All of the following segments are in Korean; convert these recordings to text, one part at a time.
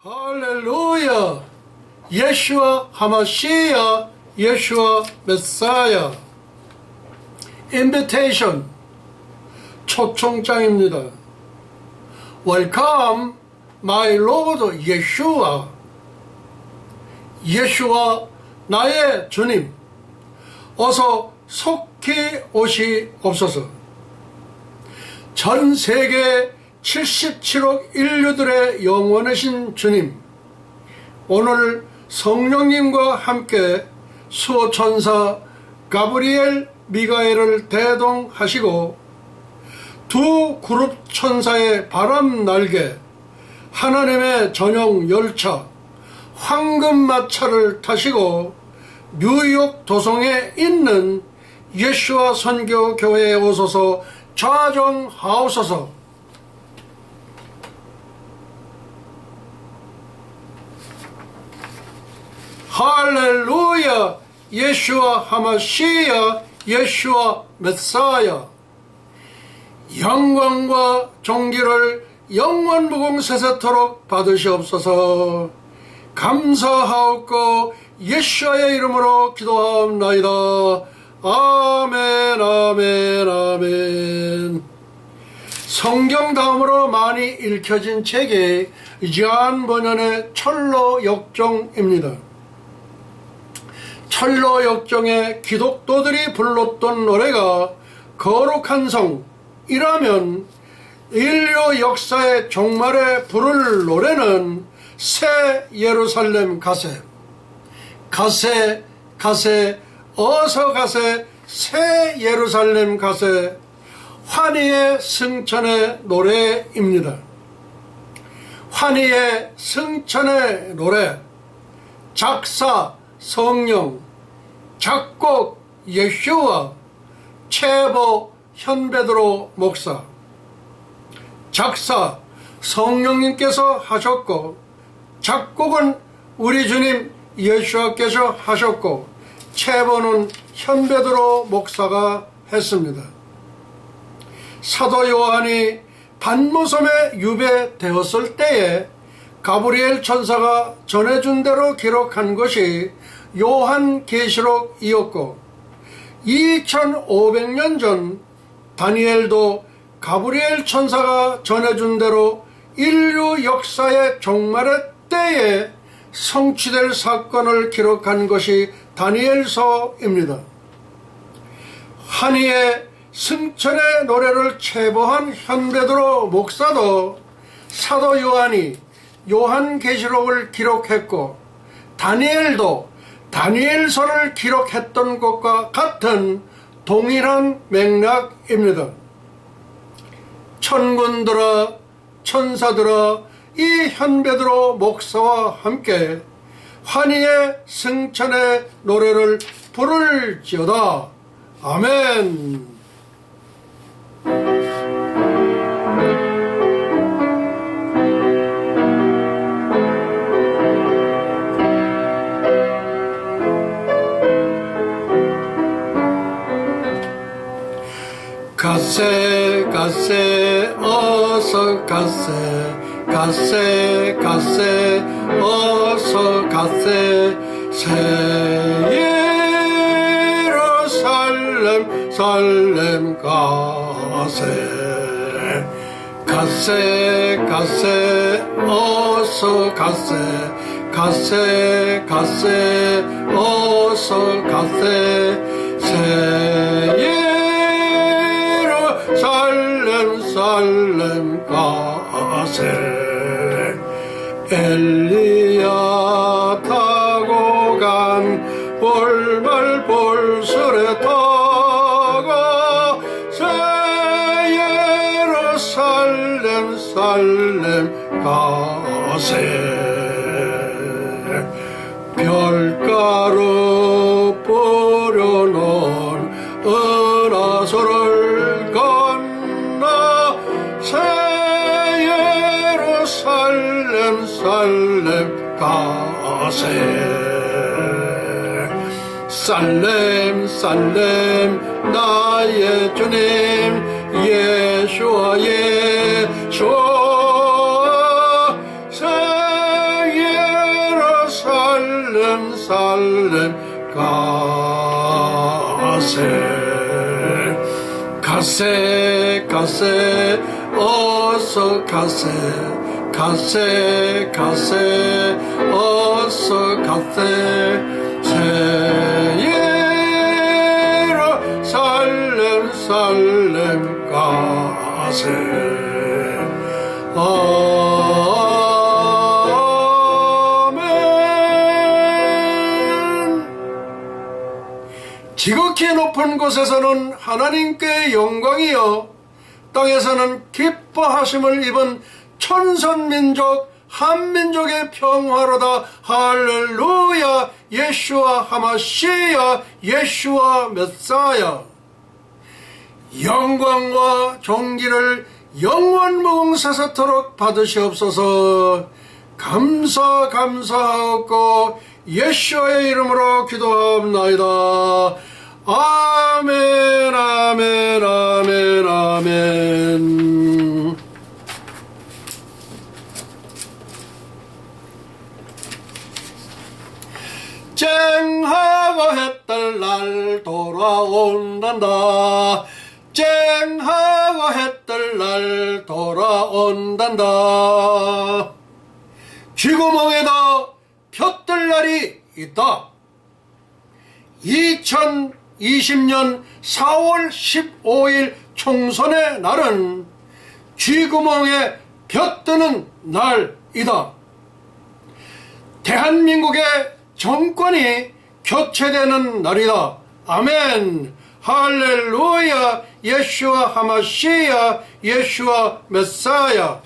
할렐루야! 예슈아 하마시야, 예슈아 메사야. 인비테이션, 초청장입니다. Welcome, my Lord 예슈아. 예슈아, 나의 주님, 어서 속히 오시옵소서. 전 세계 77억 인류들의 영원하신 주님, 오늘 성령님과 함께 수호천사 가브리엘, 미가엘을 대동하시고 두 그룹 천사의 바람 날개, 하나님의 전용 열차, 황금마차를 타시고 뉴욕 도성에 있는 예슈아 선교교회에 오셔서 좌정하옵소서. 할렐루야! 예슈아 하마시야, 예슈아 메사야. 영광과 존귀를 영원무궁세세토록 받으시옵소서. 감사하옵고 예슈아의 이름으로 기도하옵나이다. 아멘, 아멘, 아멘. 성경 다음으로 많이 읽혀진 책이 잔 버년의 철로 역정입니다. 철로 역정의 기독도들이 불렀던 노래가 거룩한 성이라면 인류 역사의 종말에 부를 노래는 새 예루살렘 가세, 가세, 가세, 어서 가세, 새 예루살렘 가세, 환희의 승천의 노래입니다. 환희의 승천의 노래, 작사 성령, 작곡 예슈아, 체보 현베드로 목사. 작사 성령님께서 하셨고, 작곡은 우리 주님 예수께서 하셨고, 체보는 현베드로 목사가 했습니다. 사도 요한이 반모섬에 유배되었을 때에 가브리엘 천사가 전해준 대로 기록한 것이 요한계시록이었고, 2500년 전 다니엘도 가브리엘 천사가 전해준 대로 인류 역사의 종말의 때에 성취될 사건을 기록한 것이 다니엘서입니다. 환희의 승천의 노래를 체보한 현베드로 목사도 사도 요한이 요한계시록을 기록했고, 다니엘도 다니엘서를 기록했던 것과 같은 동일한 맥락입니다. 천군들아, 천사들아, 이 현베드로 목사와 함께 환희의 승천의 노래를 부를지어다. 아멘. 가세, 가세, 어서 가세, 가세, 가세, 어서 가세, 새 예루살렘, 살렘 가세. 가세, 가세, 어서 가세, 가세, 가세, 어서 가세, 새 살렘, 살렘 가세. 엘리야 타고 간 볼말 볼술에 타가 새 예루살렘, 살렘 가세. 별가루 뿌려놓은 은하수를 건너 새 예루살렘, 살렘 가세. 살렘, 살렘, 나의 주님 예수와 예수 새 살렘 살렘 가세 가세 어서 가세 어서 가세 새예로 살렘 가세 아멘. 지극히 높은 곳에서는 하나님께 영광이요 땅에서는 기뻐하심을 입은 천선민족 한민족의 평화로다. 할렐루야. 예수와 하마시야. 예수와 메사야. 영광과 존귀를 영원무궁사사토록 받으시옵소서. 감사하옵고 예수의 이름으로 기도하옵나이다. 아멘 아멘 아멘 아멘. 쨍하고 해뜰 날 돌아온단다. 쨍하고 해뜰 날 돌아온단다. 쥐구멍에도 볕들 날이 있다. 2020년 4월 15일 총선의 날은 쥐구멍에 볕드는 날이다. 대한민국의 정권이 교체되는 날이다. 아멘. 할렐루야. 예수와 하마시야. 예수와 메사야.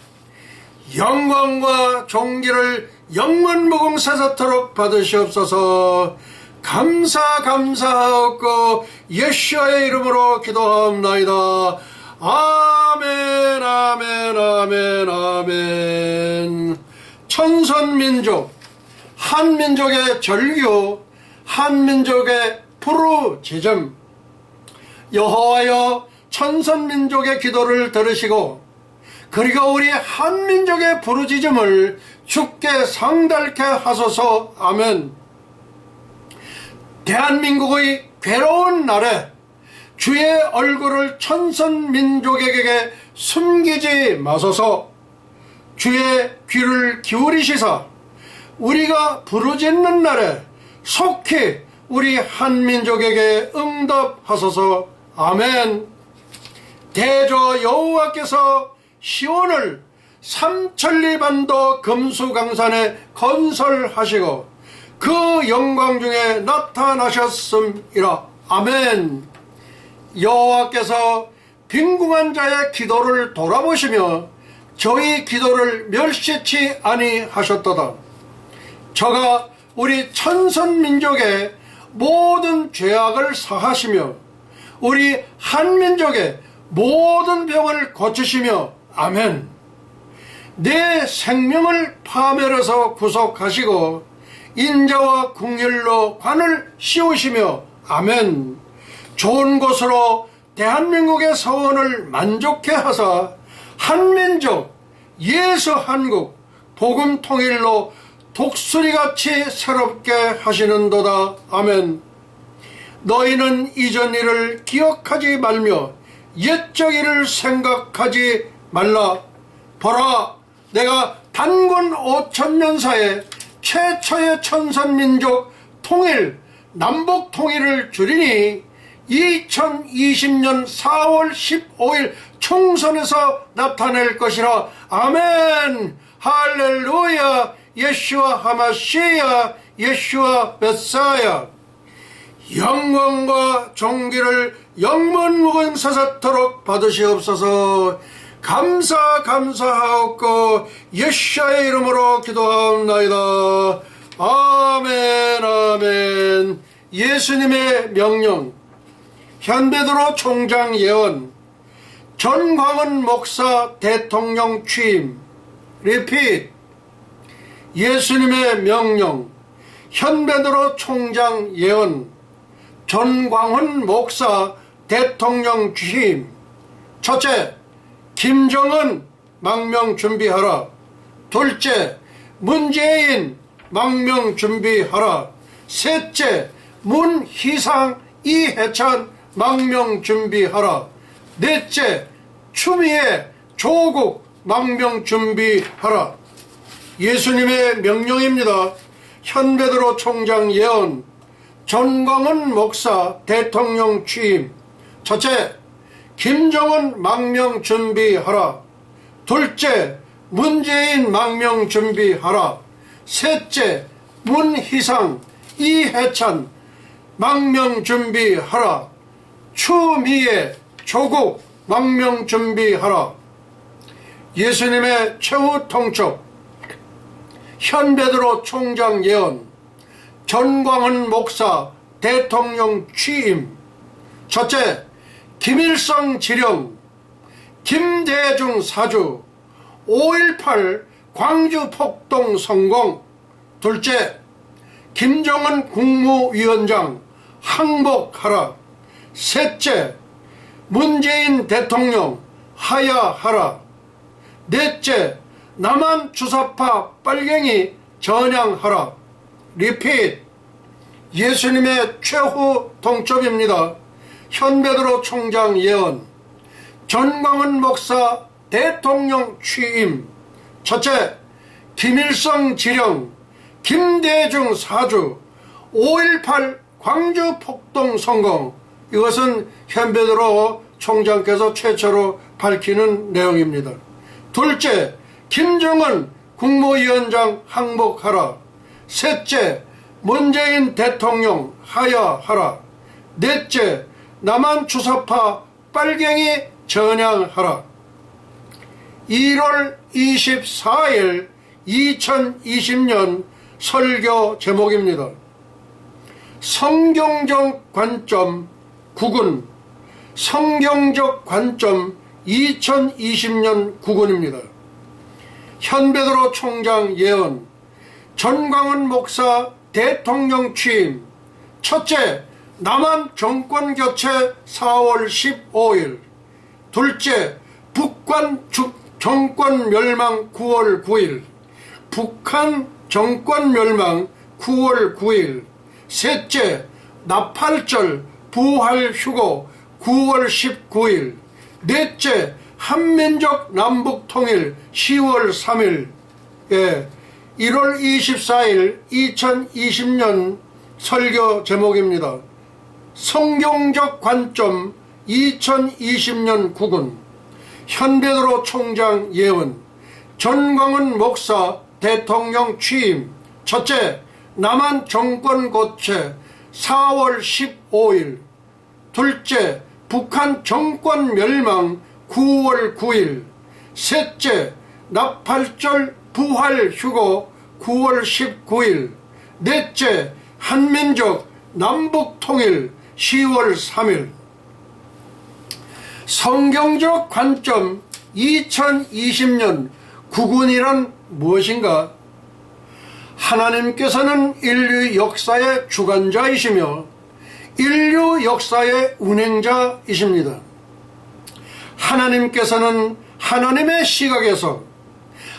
영광과 존귀를 영원무궁사사토록 받으시옵소서. 감사하옵고 예수의 이름으로 기도하옵나이다. 아멘 아멘 아멘 아멘. 천선민족 한민족의 절규 한민족의 부르짖음. 여호와여 천선민족의 기도를 들으시고 그리고 우리 한민족의 부르짖음을 주께 상달케 하소서. 아멘. 대한민국의 괴로운 날에 주의 얼굴을 천선민족에게 숨기지 마소서. 주의 귀를 기울이시사 우리가 부르짖는 날에 속히 우리 한민족에게 응답하소서. 아멘. 대저 여호와께서 시온을 삼천리반도 금수강산에 건설하시고 그 영광 중에 나타나셨음이라. 아멘. 여호와께서 빈궁한 자의 기도를 돌아보시며 저희 기도를 멸시치 아니하셨도다. 저가 우리 천선민족의 모든 죄악을 사하시며 우리 한민족의 모든 병을 고치시며 아멘. 내 생명을 파멸해서 구속하시고 인자와 긍휼로 관을 씌우시며 아멘. 좋은 곳으로 대한민국의 서원을 만족해 하사 한민족 예수 한국 복음 통일로 독수리같이 새롭게 하시는도다. 아멘. 너희는 이전 일을 기억하지 말며 옛적 일을 생각하지 말라. 보라, 내가 단군 5천년 사이에 최초의 천선민족 통일, 남북 통일을 주리니 2020년 4월 15일 총선에서 나타낼 것이라. 아멘. 할렐루야. 예수와 하마시야. 예수와 메사야. 영광과 존귀를 영원무궁사사토록 받으시옵소서. 감사하옵고 예수의 이름으로 기도하옵나이다. 아멘 아멘. 예수님의 명령, 현베드로 총장 예언, 전광훈 목사 대통령 취임. 리핏. 예수님의 명령, 현베드로 총장 예언, 전광훈 목사 대통령 취임. 첫째, 김정은 망명 준비하라. 둘째, 문재인 망명 준비하라. 셋째, 문희상 이해찬 망명 준비하라. 넷째, 추미애 조국 망명 준비하라. 예수님의 명령입니다. 현베드로 총장 예언, 전광훈 목사 대통령 취임. 첫째, 김정은 망명 준비하라. 둘째, 문재인 망명 준비하라. 셋째, 문희상 이해찬 망명 준비하라. 추미애 조국 망명 준비하라. 예수님의 최후 통첩, 현베드로 총장 예언, 전광훈 목사 대통령 취임. 첫째, 김일성 지령, 김대중 사주, 5.18 광주 폭동 성공. 둘째, 김정은 국무위원장 항복하라. 셋째, 문재인 대통령 하야하라. 넷째, 남한 주사파 빨갱이 전향하라. 리핏. 예수님의 최후 통첩입니다. 현베드로 총장 예언, 전광훈 목사 대통령 취임. 첫째, 김일성 지령, 김대중 사주, 5.18 광주 폭동 성공. 이것은 현베드로 총장께서 최초로 밝히는 내용입니다. 둘째, 김정은 국무위원장 항복하라. 셋째, 문재인 대통령 하야하라. 넷째, 남한 주사파 빨갱이 전향하라. 1월 24일 2020년 설교 제목입니다. 성경적 관점 국은, 성경적 관점 2020년 국은입니다. 현베드로 총장 예언, 전광훈 목사 대통령 취임. 첫째, 남한 정권 교체 4월 15일. 둘째, 북한 정권 멸망 9월 9일. 북한 정권 멸망 9월 9일. 셋째, 나팔절 부활 휴고 9월 19일. 넷째, 한민족 남북통일 10월 3일. 1월 24일 2020년 설교 제목입니다. 성경적 관점 2020년 국은, 현베드로 총장 예언, 전광훈 목사 대통령 취임. 첫째, 남한 정권 교체 4월 15일. 둘째, 북한 정권 멸망 9월 9일. 셋째, 나팔절 부활 휴고 9월 19일. 넷째, 한민족 남북통일 10월 3일. 성경적 관점 2020년 국운이란 무엇인가? 하나님께서는 인류 역사의 주관자이시며 인류 역사의 운행자이십니다. 하나님께서는 하나님의 시각에서,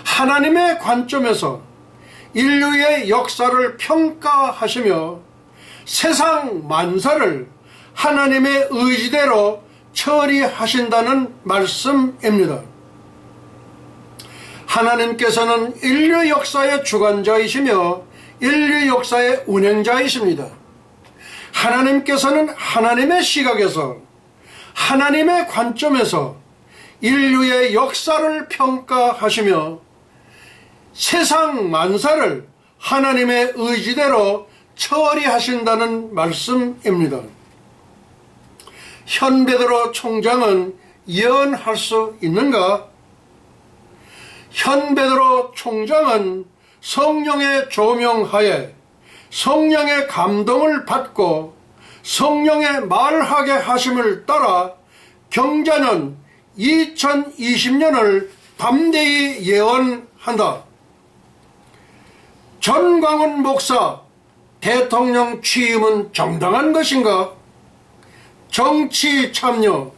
하나님의 관점에서 인류의 역사를 평가하시며 세상 만사를 하나님의 의지대로 처리하신다는 말씀입니다. 하나님께서는 인류 역사의 주관자이시며 인류 역사의 운행자이십니다. 하나님께서는 하나님의 시각에서, 하나님의 관점에서 인류의 역사를 평가하시며 세상 만사를 하나님의 의지대로 처리하신다는 말씀입니다. 현베드로 총장은 예언할 수 있는가? 현베드로 총장은 성령의 조명하에 성령의 감동을 받고 성령의 말하게 하심을 따라 경자년 2020년을 담대히 예언한다. 전광훈 목사 대통령 취임은 정당한 것인가? 정치 참여,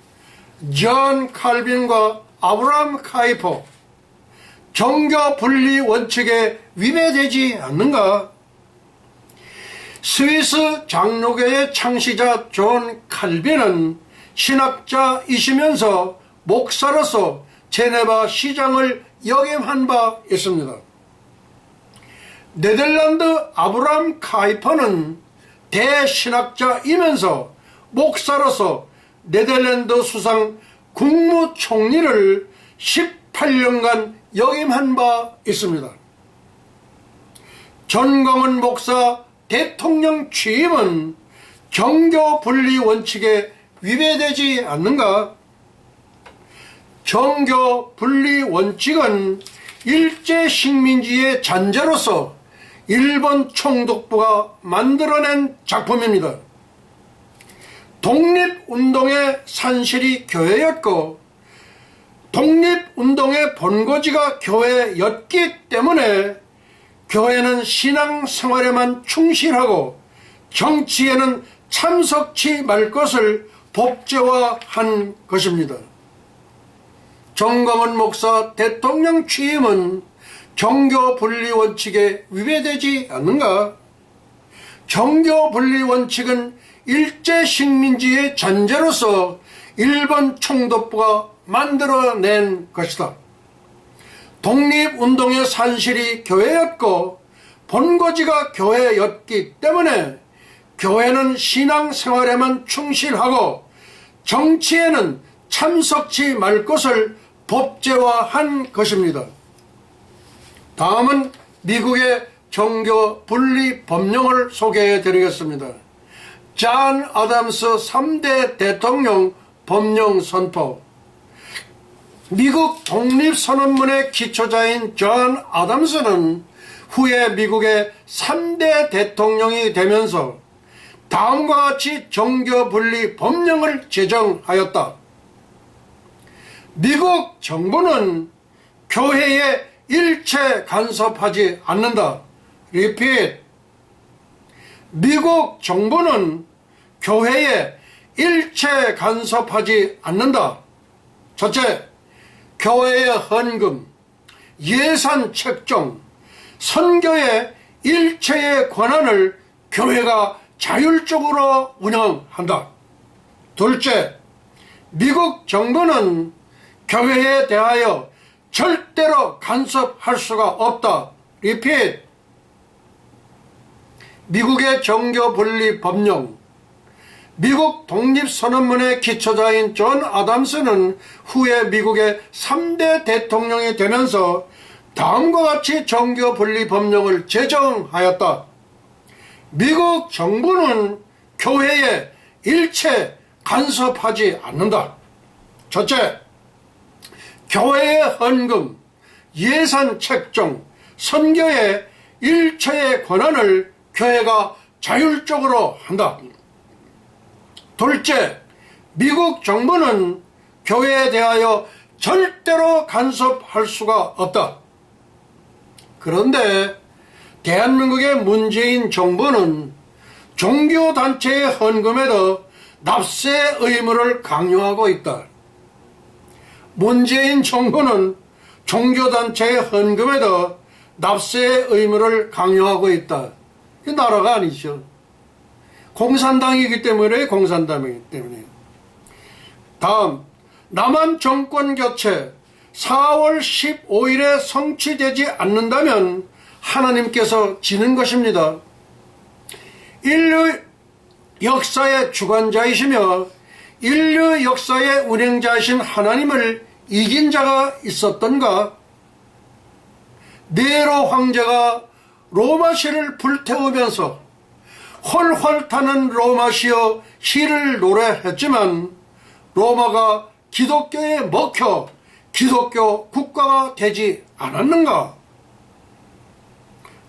존 칼빈과 아브라함 카이퍼, 정교 분리 원칙에 위배되지 않는가? 스위스 장로교의 창시자 존 칼빈은 신학자이시면서 목사로서 제네바 시장을 역임한 바 있습니다. 네덜란드 아브라함 카이퍼는 대신학자이면서 목사로서 네덜란드 수상 국무총리를 18년간 역임한 바 있습니다. 전광훈 목사 대통령 취임은 정교 분리 원칙에 위배되지 않는가? 정교 분리 원칙은 일제 식민지의 잔재로서 일본 총독부가 만들어낸 작품입니다. 독립운동의 산실이 교회였고 독립운동의 본거지가 교회였기 때문에 교회는 신앙생활에만 충실하고 정치에는 참석치 말 것을 법제화한 것입니다. 정광훈 목사 대통령 취임은 정교 분리 원칙에 위배되지 않는가? 정교 분리 원칙은 일제 식민지의 잔재로서 일본 총독부가 만들어낸 것이다. 독립운동의 산실이 교회였고 본거지가 교회였기 때문에 교회는 신앙생활에만 충실하고 정치에는 참석치 말 것을 법제화한 것입니다. 다음은 미국의 정교 분리 법령을 소개해 드리겠습니다. 존 아담스 3대 대통령 법령 선포. 미국 독립선언문의 기초자인 존 아담스는 후에 미국의 3대 대통령이 되면서 다음과 같이 정교 분리 법령을 제정하였다. 미국 정부는 교회에 일체 간섭하지 않는다. Repeat. 미국 정부는 교회에 일체 간섭하지 않는다. 첫째, 교회의 헌금, 예산 책정, 선교의 일체의 권한을 교회가 자율적으로 운영한다. 둘째, 미국 정부는 교회에 대하여 절대로 간섭할 수가 없다. Repeat. 미국의 정교 분리 법령. 미국 독립선언문의 기초자인 존 아담스는 후에 미국의 3대 대통령이 되면서 다음과 같이 정교 분리 법령을 제정하였다. 미국 정부는 교회에 일체 간섭하지 않는다. 첫째, 교회의 헌금, 예산 책정, 선교의 일체의 권한을 교회가 자율적으로 한다. 둘째, 미국 정부는 교회에 대하여 절대로 간섭할 수가 없다. 그런데 대한민국의 문재인 정부는 종교단체의 헌금에도 납세 의무를 강요하고 있다. 문재인 정부는 종교단체의 헌금에도 납세 의무를 강요하고 있다. 이 나라가 아니죠. 공산당이기 때문에 공산당이기 때문에. 다음, 남한 정권 교체 4월 15일에 성취되지 않는다면 하나님께서 지는 것입니다. 인류 역사의 주관자이시며 인류 역사의 운행자이신 하나님을 이긴 자가 있었던가? 네로 황제가 로마시를 불태우면서 헐헐 타는 로마시여 시를 노래했지만 로마가 기독교에 먹혀 기독교 국가가 되지 않았는가?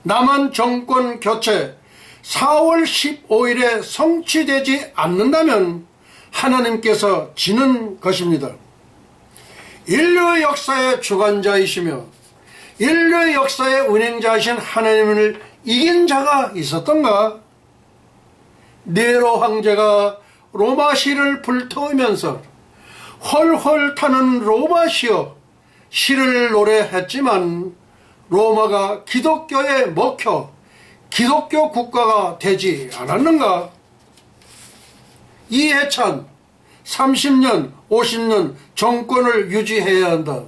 남한 정권 교체 4월 15일에 성취되지 않는다면 하나님께서 지는 것입니다. 인류 역사의 주관자이시며 인류 역사의 운행자이신 하나님을 이긴 자가 있었던가? 네로 황제가 로마시를 불태우면서 헐헐 타는 로마시여 시를 노래했지만 로마가 기독교에 먹혀 기독교 국가가 되지 않았는가? 이해찬 30년, 50년 정권을 유지해야 한다.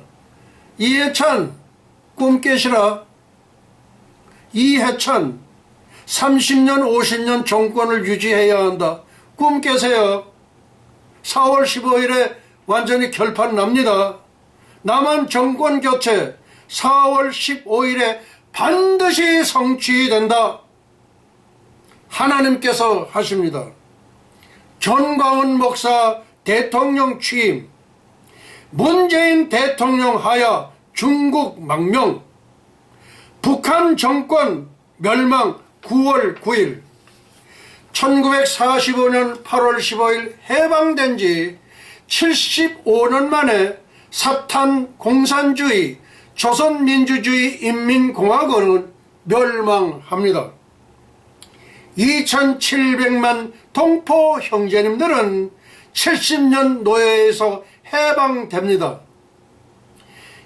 이해찬 꿈 깨시라. 이해찬 30년, 50년 정권을 유지해야 한다. 꿈 깨세요. 4월 15일에 완전히 결판 납니다. 남한 정권 교체 4월 15일에 반드시 성취된다. 하나님께서 하십니다. 전광훈 목사 대통령 취임, 문재인 대통령 하야 중국 망명, 북한 정권 멸망 9월 9일, 1945년 8월 15일 해방된 지 75년 만에 사탄 공산주의 조선민주주의 인민공화국은 멸망합니다. 2700만 동포 형제님들은 70년 노예에서 해방됩니다.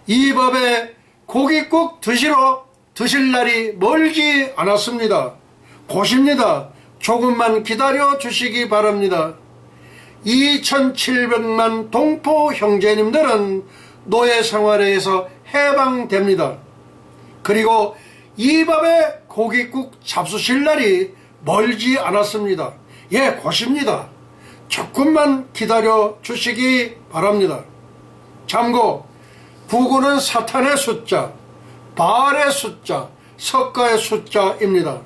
이 밥에 고깃국 드실 날이 멀지 않았습니다. 곧입니다. 조금만 기다려 주시기 바랍니다. 2700만 동포 형제님들은 노예 생활에서 해방됩니다. 그리고 이 밥에 고깃국 잡수실 날이 멀지 않았습니다. 예, 곧입니다. 조금만 기다려 주시기 바랍니다. 참고 구구는 사탄의 숫자, 바알의 숫자, 석가의 숫자입니다.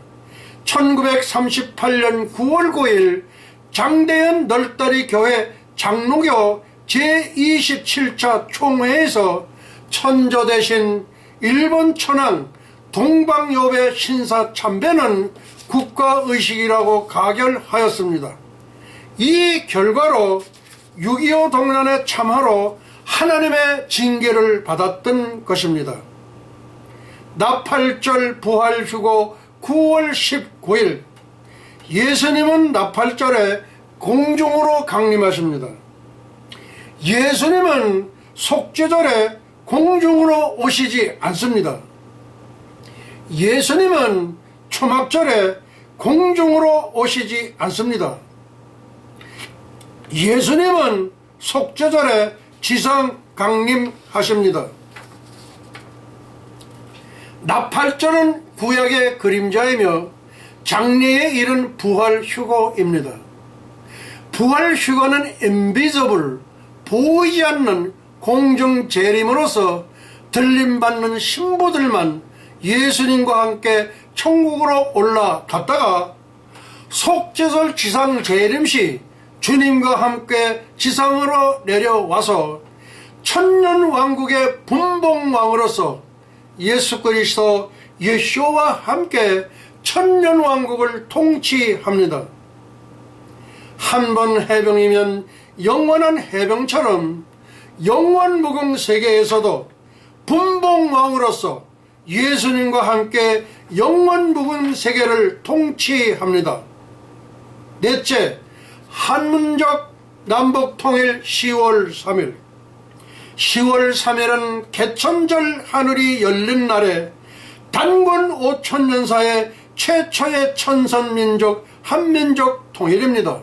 1938년 9월 9일 장대현 널다리 교회 장로교 제27차 총회에서 천조대신 일본 천황 동방요배 신사 참배는 국가의식이라고 가결하였습니다. 이 결과로 6.25 동란에 참하로 하나님의 징계를 받았던 것입니다. 나팔절 부활휴고 9월 19일 예수님은 나팔절에 공중으로 강림하십니다. 예수님은 속죄절에 공중으로 오시지 않습니다. 예수님은 초막절에 공중으로 오시지 않습니다. 예수님은 속죄절에 지상 강림하십니다. 나팔절은 구약의 그림자이며 장래에 이른 부활휴거입니다. 부활휴거는 invisible, 보이지 않는 공중재림으로서 들림받는 신부들만 예수님과 함께 천국으로 올라갔다가 속죄절 지상재림시 주님과 함께 지상으로 내려와서 천년왕국의 분봉왕으로서 예수 그리스도 예수와 함께 천년왕국을 통치합니다. 한 번 해병이면 영원한 해병처럼 영원무궁세계에서도 분봉왕으로서 예수님과 함께 영원무궁세계를 통치합니다. 넷째, 한민족 남북통일 10월 3일. 10월 3일은 개천절 하늘이 열린 날에 단군 5000년사의 최초의 천선민족 한민족 통일입니다.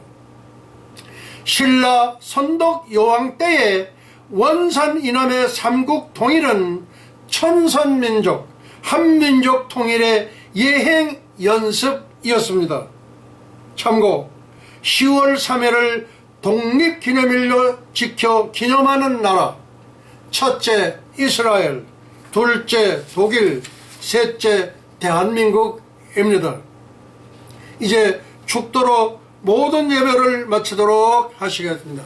신라 선덕 여왕 때의 원산 이남의 삼국 통일은 천선민족 한민족 통일의 예행 연습이었습니다. 참고 10월 3일을 독립기념일로 지켜 기념하는 나라, 첫째 이스라엘, 둘째 독일, 셋째 대한민국입니다. 이제 축도로 모든 예배를 마치도록 하시겠습니다.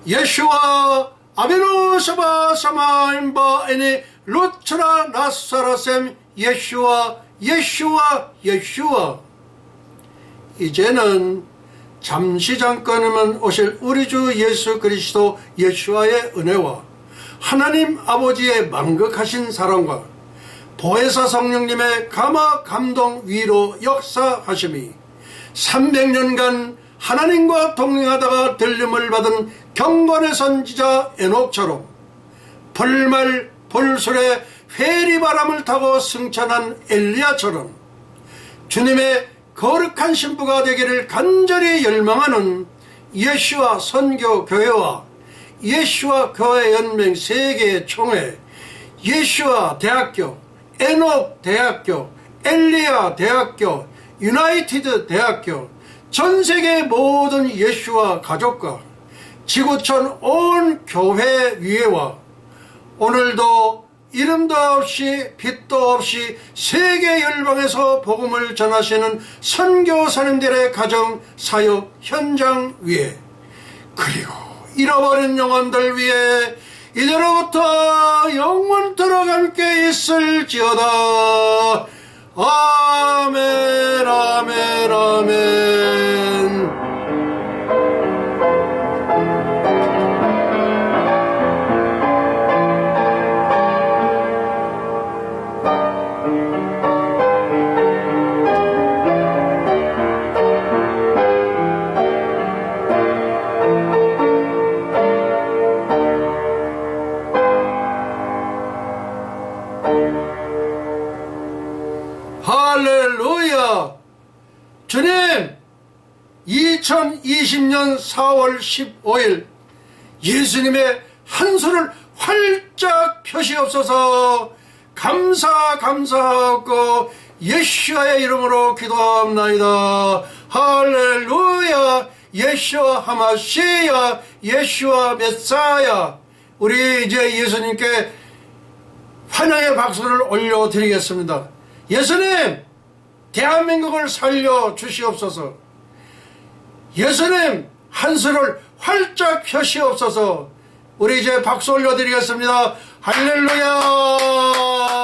예슈와 아비누 사바 사마임바 에니 루트라 나사라셈 예슈와 예슈와 예슈와. 이제는 잠시 잠깐이면 오실 우리 주 예수 그리스도 예수와의 은혜와 하나님 아버지의 만극하신 사랑과 보혜사 성령님의 감화 감동 위로 역사하심이 300년간 하나님과 동행하다가 들림을 받은 경건의 선지자 에녹처럼 벌말 벌술에 회리바람을 타고 승천한 엘리야처럼 주님의 거룩한 신부가 되기를 간절히 열망하는 예수와 선교교회와 예수와 교회연맹 세계 총회, 예수와 대학교, 에녹 대학교, 엘리야 대학교, 유나이티드 대학교, 전세계 모든 예수와 가족과 지구촌 온 교회 위에와 오늘도 이름도 없이 빛도 없이 세계 열방에서 복음을 전하시는 선교사님들의 가정 사역 현장 위에 그리고 잃어버린 영혼들 위에 이제로부터 영원토록 함께 있을지어다. 아멘 아멘 아멘. 할렐루야. 주님, 2020년 4월 15일 예수님의 한 손을 활짝 펴시옵소서. 감사하고 예수와의 이름으로 기도합나이다. 할렐루야. 예수와 하마시야, 예수와 메사야. 우리 이제 예수님께 환영의 박수를 올려드리겠습니다. 예수님, 대한민국을 살려 주시옵소서. 예수님, 한 손을 활짝 펴시옵소서. 우리 이제 박수 올려드리겠습니다. 할렐루야.